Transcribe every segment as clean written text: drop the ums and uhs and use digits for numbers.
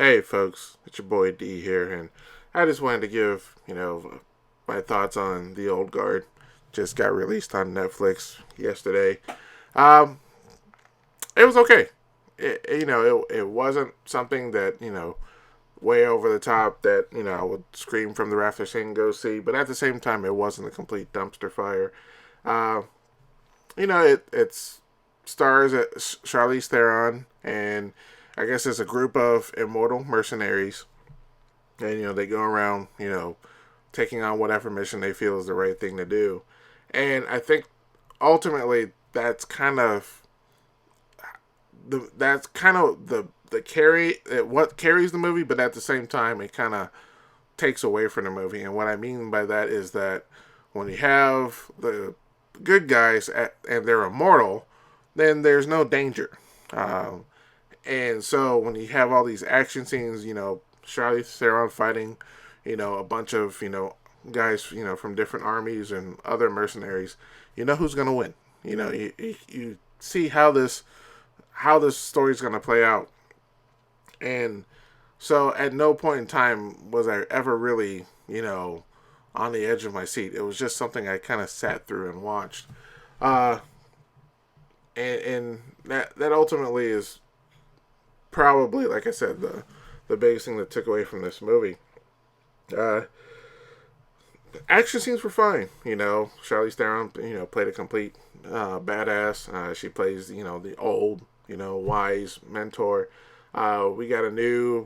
Hey folks, it's your boy D here, and I just wanted to give, my thoughts on The Old Guard. Just got released on Netflix yesterday. Um, it was okay. It wasn't something that, way over the top that, I would scream from the rafters saying go see, but at the same time, it wasn't a complete dumpster fire. Uh, it's stars at Charlize Theron, and I guess it's a group of immortal mercenaries, and they go around, taking on whatever mission they feel is the right thing to do. And I think ultimately that's kind of the carry what carries the movie, but at the same time it kind of takes away from the movie. And what I mean by that is that when you have the good guys and they're immortal, then there's no danger. Um, and so when you have all these action scenes, Charlize Theron fighting, a bunch of, guys, from different armies and other mercenaries, you know who's gonna win. You see how this story's gonna play out. And so at no point in time was I ever really, on the edge of my seat. It was just something I kind of sat through and watched. Uh, and that ultimately is probably, like I said, the biggest thing that took away from this movie. Uh, Action scenes were fine. Charlize Theron, played a complete badass. She plays, the old, wise mentor. We got a new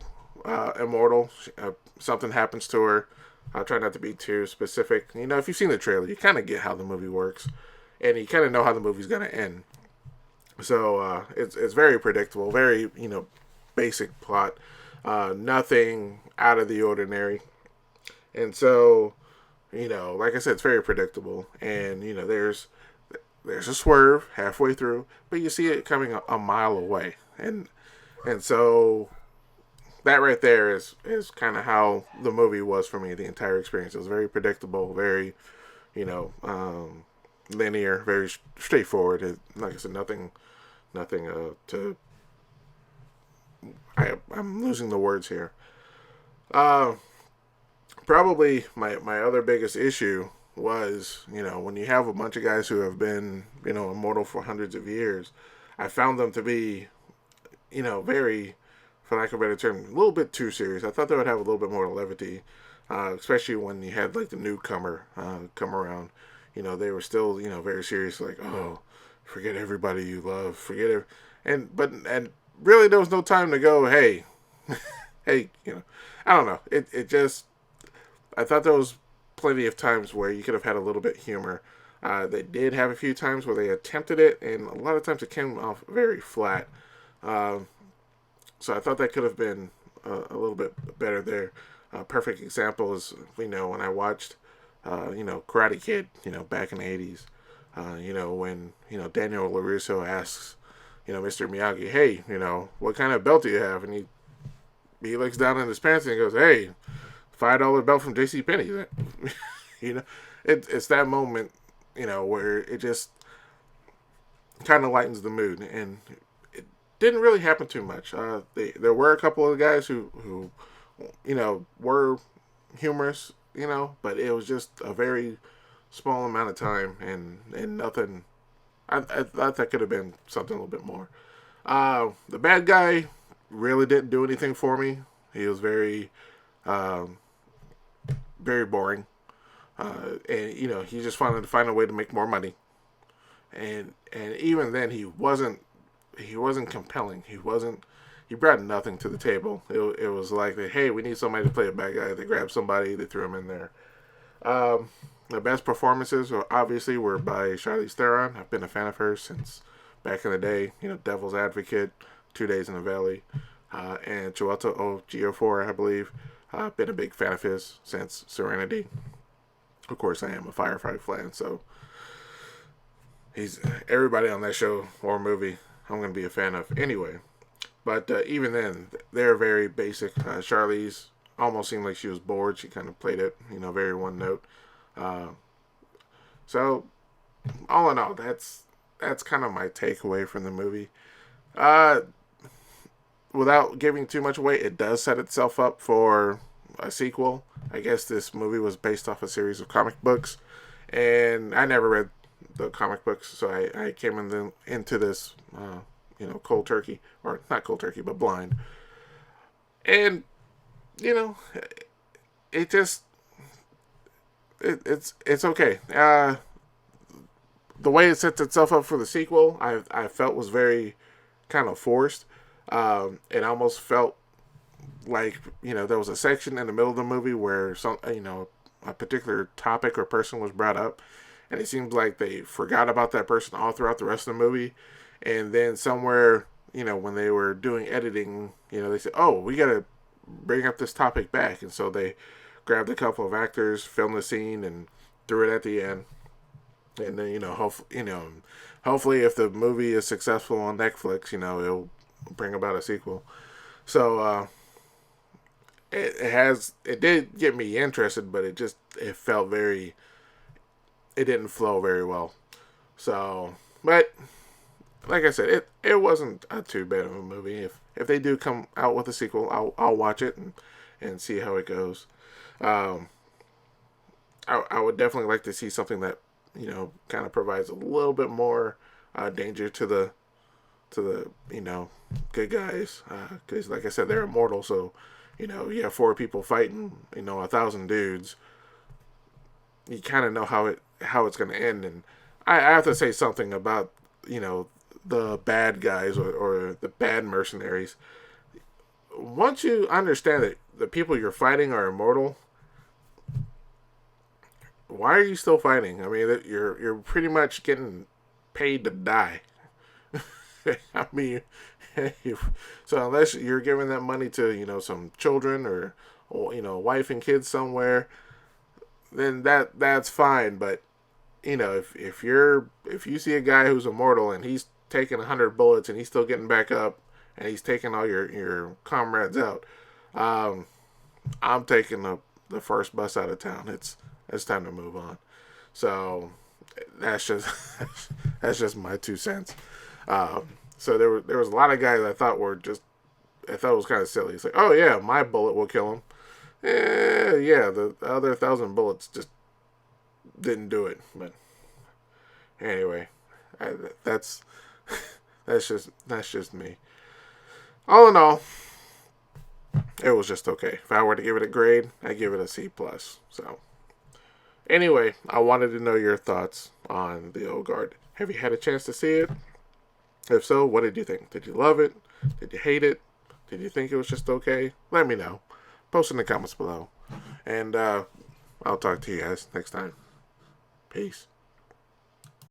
immortal. Something happens to her. I'll try not to be too specific. If you've seen the trailer, you kind of get how the movie works, and you kind of know how the movie's gonna end. So it's very predictable, very basic plot, nothing out of the ordinary, and so like I said, it's very predictable, and there's a swerve halfway through, but you see it coming a mile away, and so that right there is kind of how the movie was for me. The entire experience, it was very predictable, very you know um, linear, very straightforward. Like I said, nothing to. I'm losing the words here. Uh, Probably my other biggest issue was, when you have a bunch of guys who have been, immortal for hundreds of years, I found them to be, very, for lack of a better term, a little bit too serious. I thought they would have a little bit more levity, especially when you had like the newcomer come around. They were still, very serious, like, oh, forget everybody you love, and really there was no time to go, hey, hey, I don't know. It just I thought there was plenty of times where you could have had a little bit of humor. They did have a few times where they attempted it, and a lot of times it came off very flat. Um, so I thought that could have been a little bit better there. Perfect example is, when I watched, Karate Kid, back in the 80s. When, Daniel LaRusso asks, Mr. Miyagi, hey, what kind of belt do you have? And he looks down in his pants and he goes, hey, $5 belt from J.C. Penney. you know, it's that moment, where it just kind of lightens the mood, and it didn't really happen too much. There were a couple of guys who were humorous, but it was just a very small amount of time, and nothing. I thought that could have been something a little bit more. The bad guy really didn't do anything for me. He was um, very boring. And he just wanted to find a way to make more money, and even then he wasn't compelling. He brought nothing to the table. It was like, hey, we need somebody to play a bad guy. They grabbed somebody, they threw him in there. Um, the best performances obviously were by Charlize Theron. I've been a fan of hers since back in the day. Devil's Advocate, 2 Days in the Valley, and Chiwetel Ejiofor, I believe. I've been a big fan of his since Serenity. Of course, I am a Firefly fan, so he's everybody on that show or movie I'm going to be a fan of anyway. But even then, they're very basic. Charlize almost seemed like she was bored. She kind of played it, very one note. Uh, so all in all, that's kind of my takeaway from the movie. Uh, without giving too much away, it does set itself up for a sequel. I guess this movie was based off a series of comic books, and I never read the comic books, so I came into this, cold turkey, or not cold turkey, but blind. And you know, it just it's okay. The way it sets itself up for the sequel, I felt was very kind of forced. It almost felt like there was a section in the middle of the movie where a particular topic or person was brought up, and it seems like they forgot about that person all throughout the rest of the movie, and then somewhere when they were doing editing, they said, "Oh, we gotta bring up this topic back," and so they grabbed a couple of actors, filmed the scene, and threw it at the end. And then hopefully if the movie is successful on Netflix, it'll bring about a sequel. So it did get me interested, but it felt very, it didn't flow very well. So, but like I said, it wasn't a too bad of a movie. If they do come out with a sequel, I'll watch it and see how it goes. Um, I would definitely like to see something that kind of provides a little bit more danger to the good guys, because like I said, they're immortal. So you have four people fighting 1,000 dudes. You kind of know how it's going to end, and I have to say something about the bad guys or the bad mercenaries. Once you understand that the people you're fighting are immortal, why are you still fighting? I mean, you're pretty much getting paid to die. I mean, so unless you're giving that money to some children or wife and kids somewhere, then that's fine. But if you see a guy who's immortal and he's taking 100 bullets and he's still getting back up and he's taking all your comrades out, I'm taking the first bus out of town. It's time to move on. So that's just that's just my 2 cents. So there was a lot of guys I thought it was kind of silly. It's like, oh yeah, my bullet will kill him. Yeah, the other 1,000 bullets just didn't do it. But anyway, that's that's just me. All in all, it was just okay. If I were to give it a grade, I give it a C+. So anyway, I wanted to know your thoughts on The Old Guard. Have you had a chance to see it? If so, what did you think? Did you love it? Did you hate it? Did you think it was just okay? Let me know. Post in the comments below. And I'll talk to you guys next time. Peace.